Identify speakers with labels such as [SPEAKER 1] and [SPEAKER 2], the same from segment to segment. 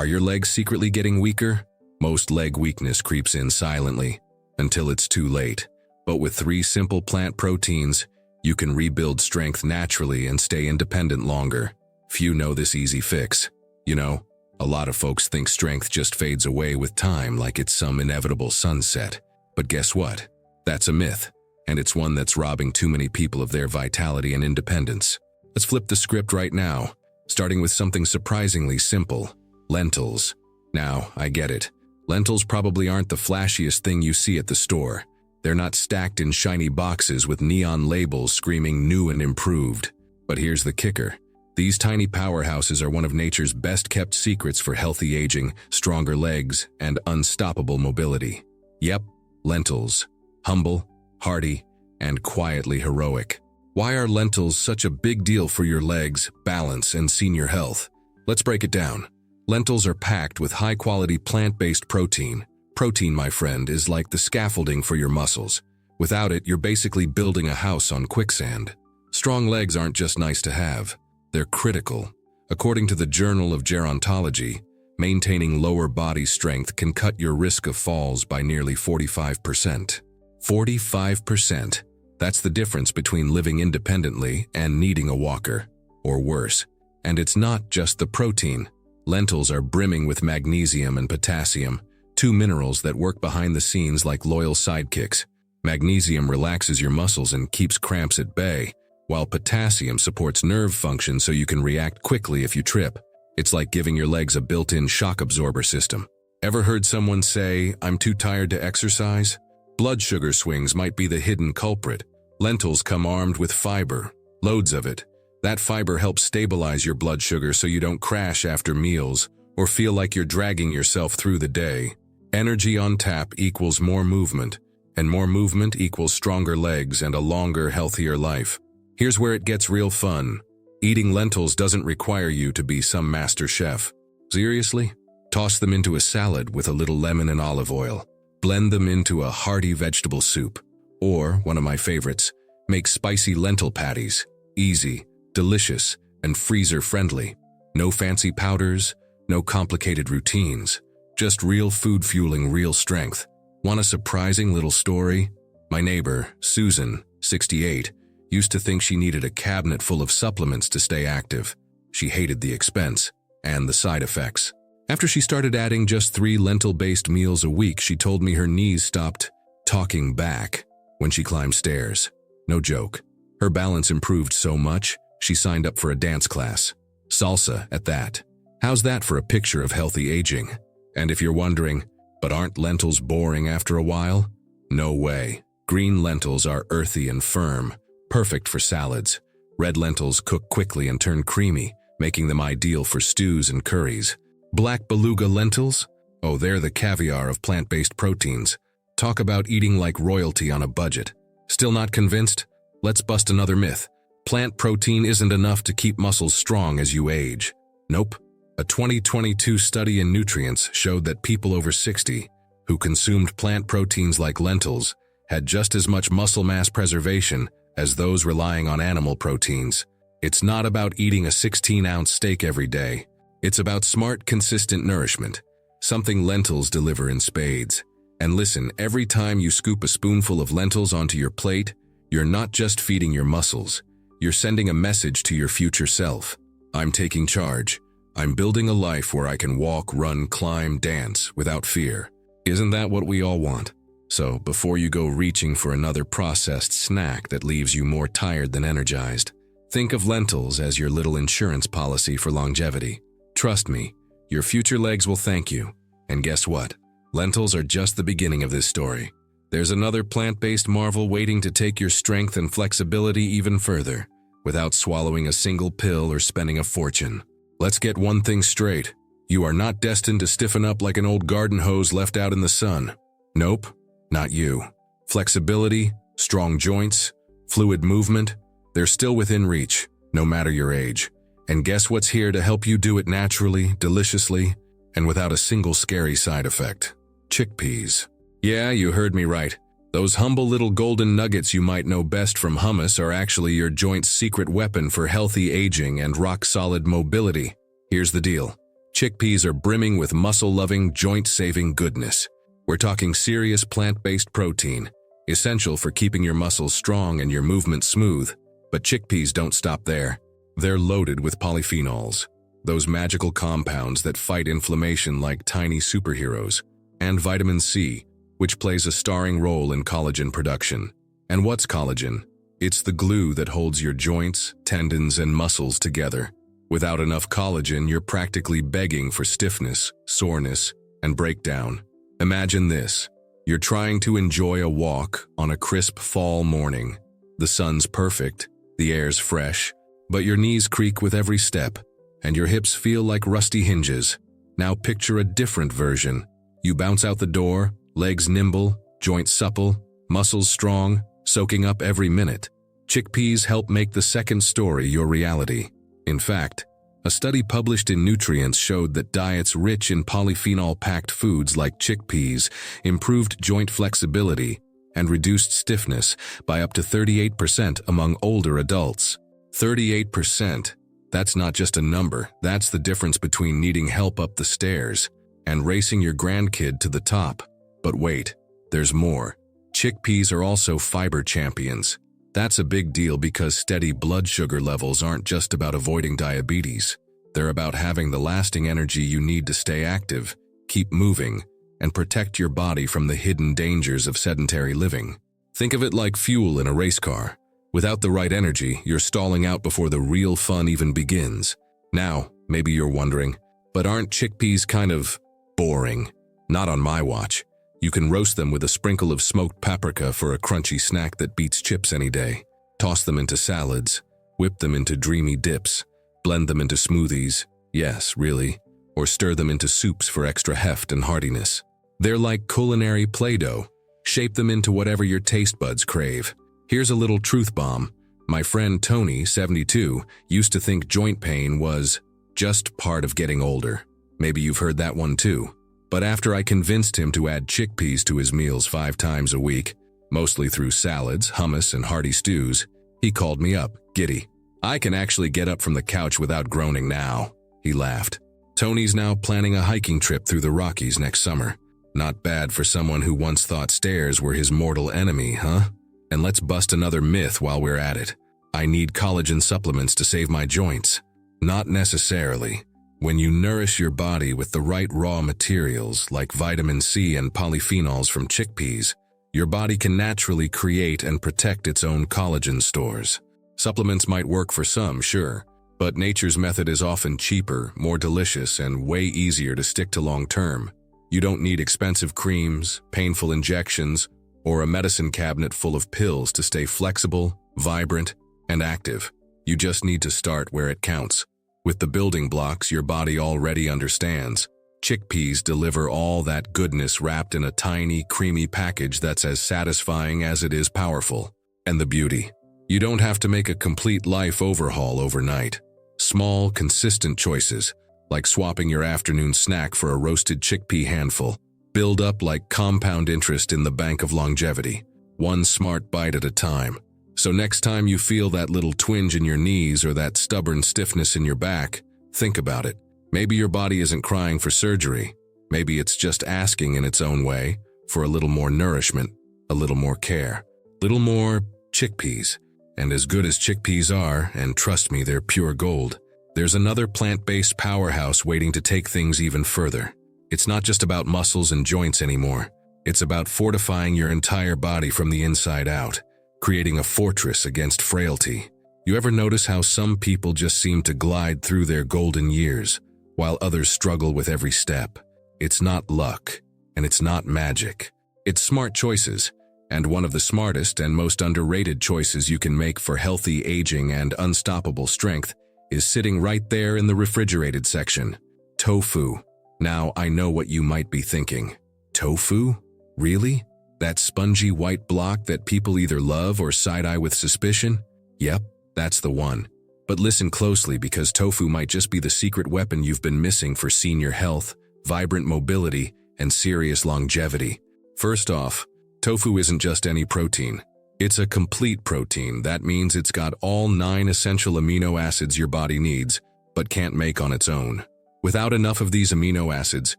[SPEAKER 1] Are your legs secretly getting weaker? Most leg weakness creeps in silently, until it's too late. But with 3 simple plant proteins, you can rebuild strength naturally and stay independent longer. Few know this easy fix. You know, a lot of folks think strength just fades away with time like it's some inevitable sunset. But guess what? That's a myth, and it's one that's robbing too many people of their vitality and independence. Let's flip the script right now, starting with something surprisingly simple: lentils. Now, I get it. Lentils probably aren't the flashiest thing you see at the store. They're not stacked in shiny boxes with neon labels screaming new and improved. But here's the kicker. These tiny powerhouses are one of nature's best-kept secrets for healthy aging, stronger legs, and unstoppable mobility. Yep, lentils. Humble, hearty, and quietly heroic. Why are lentils such a big deal for your legs, balance, and senior health? Let's break it down. Lentils are packed with high-quality plant-based protein. Protein, my friend, is like the scaffolding for your muscles. Without it, you're basically building a house on quicksand. Strong legs aren't just nice to have. They're critical. According to the Journal of Gerontology, maintaining lower body strength can cut your risk of falls by nearly 45%. 45%. That's the difference between living independently and needing a walker, or worse. And it's not just the protein. Lentils are brimming with magnesium and potassium, 2 minerals that work behind the scenes like loyal sidekicks. Magnesium relaxes your muscles and keeps cramps at bay, while potassium supports nerve function so you can react quickly if you trip. It's like giving your legs a built-in shock absorber system. Ever heard someone say, "I'm too tired to exercise"? Blood sugar swings might be the hidden culprit. Lentils come armed with fiber, loads of it. That fiber helps stabilize your blood sugar so you don't crash after meals or feel like you're dragging yourself through the day. Energy on tap equals more movement, and more movement equals stronger legs and a longer, healthier life. Here's where it gets real fun. Eating lentils doesn't require you to be some master chef. Seriously? Toss them into a salad with a little lemon and olive oil. Blend them into a hearty vegetable soup. Or, one of my favorites, make spicy lentil patties. Easy, delicious, and freezer-friendly. No fancy powders, no complicated routines. Just real food fueling real strength. Want a surprising little story? My neighbor, Susan, 68, used to think she needed a cabinet full of supplements to stay active. She hated the expense and the side effects. After she started adding just 3 lentil-based meals a week, she told me her knees stopped talking back when she climbed stairs. No joke. Her balance improved so much, she signed up for a dance class. Salsa at that. How's that for a picture of healthy aging? And if you're wondering, but aren't lentils boring after a while? No way. Green lentils are earthy and firm, perfect for salads. Red lentils cook quickly and turn creamy, making them ideal for stews and curries. Black beluga lentils? Oh, they're the caviar of plant-based proteins. Talk about eating like royalty on a budget. Still not convinced? Let's bust another myth. Plant protein isn't enough to keep muscles strong as you age. Nope. A 2022 study in Nutrients showed that people over 60 who consumed plant proteins like lentils had just as much muscle mass preservation as those relying on animal proteins. It's not about eating a 16-ounce steak every day. It's about smart, consistent nourishment, something lentils deliver in spades. And listen, every time you scoop a spoonful of lentils onto your plate, you're not just feeding your muscles. You're sending a message to your future self. I'm taking charge. I'm building a life where I can walk, run, climb, dance without fear. Isn't that what we all want? So before you go reaching for another processed snack that leaves you more tired than energized, think of lentils as your little insurance policy for longevity. Trust me, your future legs will thank you. And guess what? Lentils are just the beginning of this story. There's another plant-based marvel waiting to take your strength and flexibility even further, without swallowing a single pill or spending a fortune. Let's get one thing straight. You are not destined to stiffen up like an old garden hose left out in the sun. Nope, not you. Flexibility, strong joints, fluid movement, they're still within reach, no matter your age. And guess what's here to help you do it naturally, deliciously, and without a single scary side effect? Chickpeas. Yeah, you heard me right. Those humble little golden nuggets you might know best from hummus are actually your joint's secret weapon for healthy aging and rock-solid mobility. Here's the deal. Chickpeas are brimming with muscle-loving, joint-saving goodness. We're talking serious plant-based protein, essential for keeping your muscles strong and your movement smooth. But chickpeas don't stop there. They're loaded with polyphenols, those magical compounds that fight inflammation like tiny superheroes, and vitamin C, which plays a starring role in collagen production. And what's collagen? It's the glue that holds your joints, tendons, and muscles together. Without enough collagen, you're practically begging for stiffness, soreness, and breakdown. Imagine this. You're trying to enjoy a walk on a crisp fall morning. The sun's perfect, the air's fresh, but your knees creak with every step, and your hips feel like rusty hinges. Now picture a different version. You bounce out the door, legs nimble, joints supple, muscles strong, soaking up every minute. Chickpeas help make the second story your reality. In fact, a study published in Nutrients showed that diets rich in polyphenol-packed foods like chickpeas improved joint flexibility and reduced stiffness by up to 38% among older adults. 38%. That's not just a number, that's the difference between needing help up the stairs and racing your grandkid to the top. But wait, there's more. Chickpeas are also fiber champions. That's a big deal because steady blood sugar levels aren't just about avoiding diabetes. They're about having the lasting energy you need to stay active, keep moving, and protect your body from the hidden dangers of sedentary living. Think of it like fuel in a race car. Without the right energy, you're stalling out before the real fun even begins. Now, maybe you're wondering, but aren't chickpeas kind of boring? Not on my watch. You can roast them with a sprinkle of smoked paprika for a crunchy snack that beats chips any day. Toss them into salads, whip them into dreamy dips, blend them into smoothies, yes, really, or stir them into soups for extra heft and heartiness. They're like culinary Play-Doh. Shape them into whatever your taste buds crave. Here's a little truth bomb. My friend Tony, 72, used to think joint pain was just part of getting older. Maybe you've heard that one too. But after I convinced him to add chickpeas to his meals 5 times a week, mostly through salads, hummus, and hearty stews, he called me up, giddy. I can actually get up from the couch without groaning now, he laughed. Tony's now planning a hiking trip through the Rockies next summer. Not bad for someone who once thought stairs were his mortal enemy, huh? And let's bust another myth while we're at it. I need collagen supplements to save my joints. Not necessarily. When you nourish your body with the right raw materials like vitamin C and polyphenols from chickpeas, your body can naturally create and protect its own collagen stores. Supplements might work for some, sure, but nature's method is often cheaper, more delicious, and way easier to stick to long term. You don't need expensive creams, painful injections, or a medicine cabinet full of pills to stay flexible, vibrant, and active. You just need to start where it counts. With the building blocks your body already understands, chickpeas deliver all that goodness wrapped in a tiny, creamy package that's as satisfying as it is powerful. And the beauty. You don't have to make a complete life overhaul overnight. Small, consistent choices, like swapping your afternoon snack for a roasted chickpea handful, build up like compound interest in the bank of longevity, one smart bite at a time. So next time you feel that little twinge in your knees or that stubborn stiffness in your back, think about it. Maybe your body isn't crying for surgery. Maybe it's just asking in its own way for a little more nourishment, a little more care, little more chickpeas. And as good as chickpeas are, and trust me, they're pure gold, there's another plant-based powerhouse waiting to take things even further. It's not just about muscles and joints anymore. It's about fortifying your entire body from the inside out, creating a fortress against frailty. You ever notice how some people just seem to glide through their golden years, while others struggle with every step? It's not luck, and it's not magic. It's smart choices, and one of the smartest and most underrated choices you can make for healthy aging and unstoppable strength is sitting right there in the refrigerated section. Tofu. Now, I know what you might be thinking. Tofu? Really? That spongy white block that people either love or side-eye with suspicion? Yep, that's the one. But listen closely because tofu might just be the secret weapon you've been missing for senior health, vibrant mobility, and serious longevity. First off, tofu isn't just any protein. It's a complete protein. That means it's got all 9 essential amino acids your body needs, but can't make on its own. Without enough of these amino acids,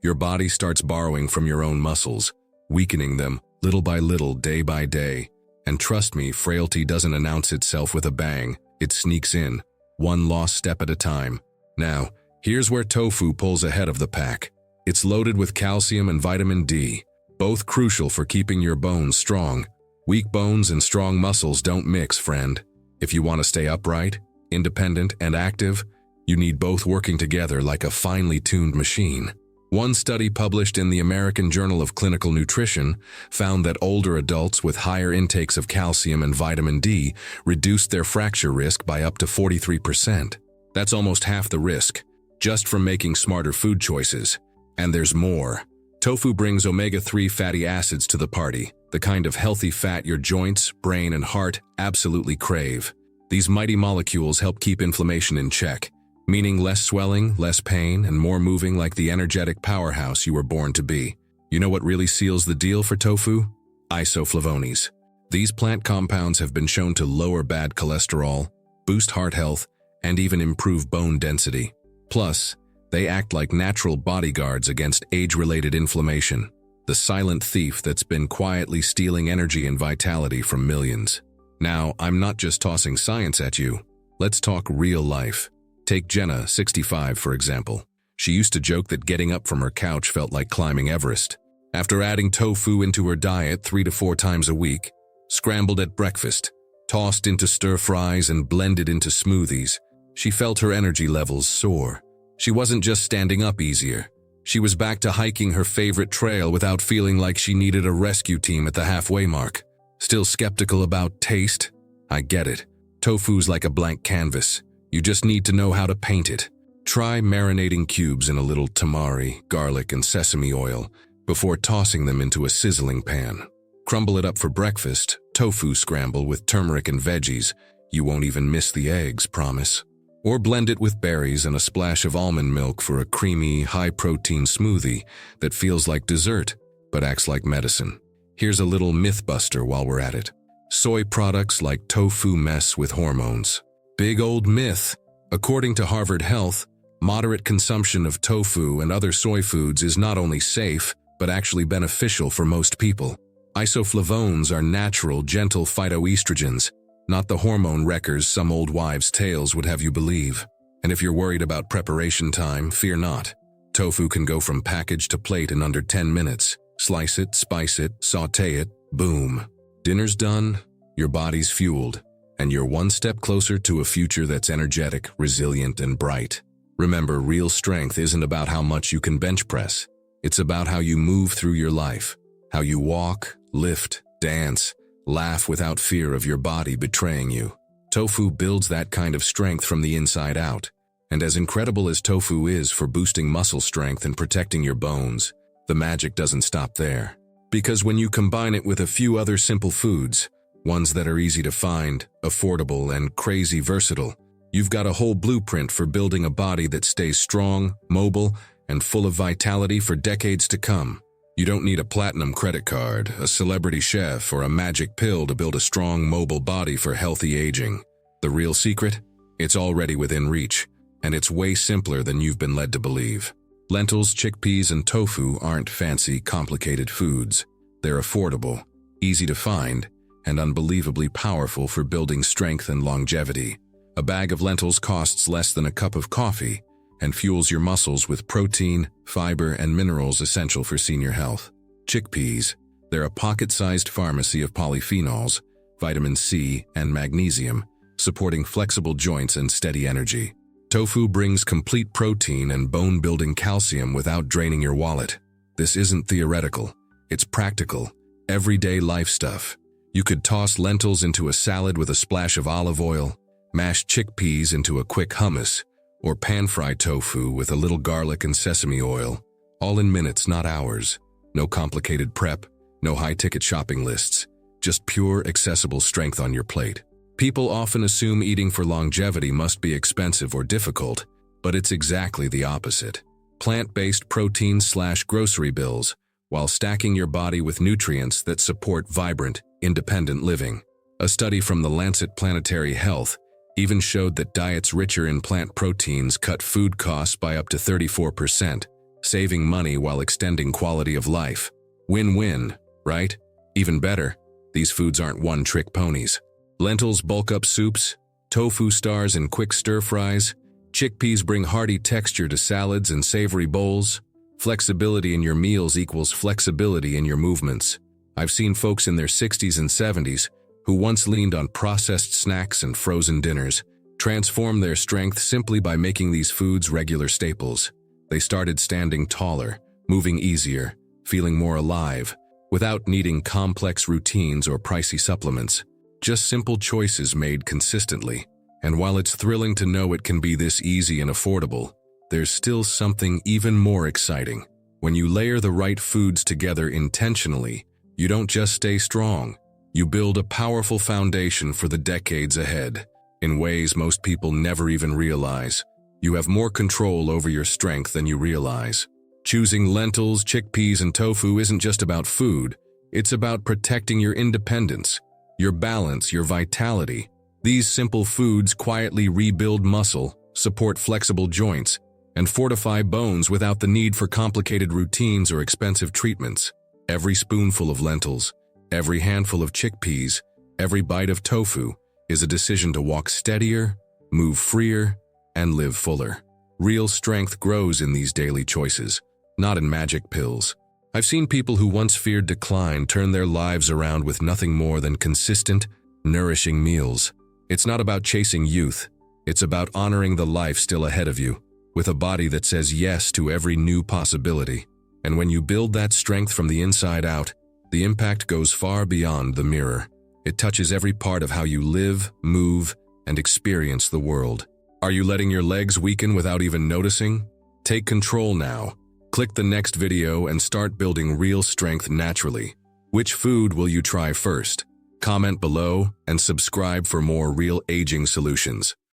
[SPEAKER 1] your body starts borrowing from your own muscles, weakening them little by little, day by day. And trust me, frailty doesn't announce itself with a bang. It sneaks in, one lost step at a time. Now, here's where tofu pulls ahead of the pack. It's loaded with calcium and vitamin D, both crucial for keeping your bones strong. Weak bones and strong muscles don't mix, friend. If you want to stay upright, independent, and active, you need both working together like a finely tuned machine. One study published in the American Journal of Clinical Nutrition found that older adults with higher intakes of calcium and vitamin D reduced their fracture risk by up to 43%. That's almost half the risk, just from making smarter food choices. And there's more. Tofu brings omega-3 fatty acids to the party, the kind of healthy fat your joints, brain, and heart absolutely crave. These mighty molecules help keep inflammation in check, meaning less swelling, less pain, and more moving like the energetic powerhouse you were born to be. You know what really seals the deal for tofu? Isoflavones. These plant compounds have been shown to lower bad cholesterol, boost heart health, and even improve bone density. Plus, they act like natural bodyguards against age-related inflammation, the silent thief that's been quietly stealing energy and vitality from millions. Now, I'm not just tossing science at you. Let's talk real life. Take Jenna, 65, for example. She used to joke that getting up from her couch felt like climbing Everest. After adding tofu into her diet 3 to 4 times a week, scrambled at breakfast, tossed into stir-fries and blended into smoothies, she felt her energy levels soar. She wasn't just standing up easier. She was back to hiking her favorite trail without feeling like she needed a rescue team at the halfway mark. Still skeptical about taste? I get it. Tofu's like a blank canvas. You just need to know how to paint it. Try marinating cubes in a little tamari, garlic, and sesame oil before tossing them into a sizzling pan. Crumble it up for breakfast, tofu scramble with turmeric and veggies. You won't even miss the eggs, promise. Or blend it with berries and a splash of almond milk for a creamy, high-protein smoothie that feels like dessert but acts like medicine. Here's a little myth buster while we're at it. Soy products like tofu mess with hormones. Big old myth. According to Harvard Health, moderate consumption of tofu and other soy foods is not only safe, but actually beneficial for most people. Isoflavones are natural, gentle phytoestrogens, not the hormone wreckers some old wives' tales would have you believe. And if you're worried about preparation time, fear not. Tofu can go from package to plate in under 10 minutes. Slice it, spice it, saute it, boom. Dinner's done, your body's fueled, and you're one step closer to a future that's energetic, resilient, and bright. Remember, real strength isn't about how much you can bench press. It's about how you move through your life, how you walk, lift, dance, laugh without fear of your body betraying you. Tofu builds that kind of strength from the inside out. And as incredible as tofu is for boosting muscle strength and protecting your bones, the magic doesn't stop there. Because when you combine it with a few other simple foods, ones that are easy to find, affordable, and crazy versatile, you've got a whole blueprint for building a body that stays strong, mobile, and full of vitality for decades to come. You don't need a platinum credit card, a celebrity chef, or a magic pill to build a strong, mobile body for healthy aging. The real secret? It's already within reach, and it's way simpler than you've been led to believe. Lentils, chickpeas, and tofu aren't fancy, complicated foods. They're affordable, easy to find, and unbelievably powerful for building strength and longevity. A bag of lentils costs less than a cup of coffee and fuels your muscles with protein, fiber, and minerals essential for senior health. Chickpeas, they're a pocket-sized pharmacy of polyphenols, vitamin C, and magnesium, supporting flexible joints and steady energy. Tofu brings complete protein and bone-building calcium without draining your wallet. This isn't theoretical. It's practical, everyday life stuff. You could toss lentils into a salad with a splash of olive oil, mash chickpeas into a quick hummus, or pan-fry tofu with a little garlic and sesame oil, all in minutes, not hours. No complicated prep, no high-ticket shopping lists, just pure, accessible strength on your plate. People often assume eating for longevity must be expensive or difficult, but it's exactly the opposite. Plant-based protein/grocery bills, while stacking your body with nutrients that support vibrant, independent living. A study from the Lancet Planetary Health even showed that diets richer in plant proteins cut food costs by up to 34%, saving money while extending quality of life. Win-win, right? Even better, these foods aren't one-trick ponies. Lentils bulk up soups, tofu stars in quick stir-fries, chickpeas bring hearty texture to salads and savory bowls. Flexibility in your meals equals flexibility in your movements. I've seen folks in their 60s and 70s who once leaned on processed snacks and frozen dinners transform their strength simply by making these foods regular staples. They started standing taller, moving easier, feeling more alive, without needing complex routines or pricey supplements. Just simple choices made consistently. And while it's thrilling to know it can be this easy and affordable, there's still something even more exciting. When you layer the right foods together intentionally, you don't just stay strong. You build a powerful foundation for the decades ahead. In ways most people never even realize, you have more control over your strength than you realize. Choosing lentils, chickpeas, and tofu isn't just about food. It's about protecting your independence, your balance, your vitality. These simple foods quietly rebuild muscle, support flexible joints, and fortify bones without the need for complicated routines or expensive treatments. Every spoonful of lentils, every handful of chickpeas, every bite of tofu is a decision to walk steadier, move freer, and live fuller. Real strength grows in these daily choices, not in magic pills. I've seen people who once feared decline turn their lives around with nothing more than consistent, nourishing meals. It's not about chasing youth. It's about honoring the life still ahead of you, with a body that says yes to every new possibility. And when you build that strength from the inside out, the impact goes far beyond the mirror. It touches every part of how you live, move, and experience the world. Are you letting your legs weaken without even noticing? Take control now. Click the next video and start building real strength naturally. Which food will you try first? Comment below and subscribe for more real aging solutions.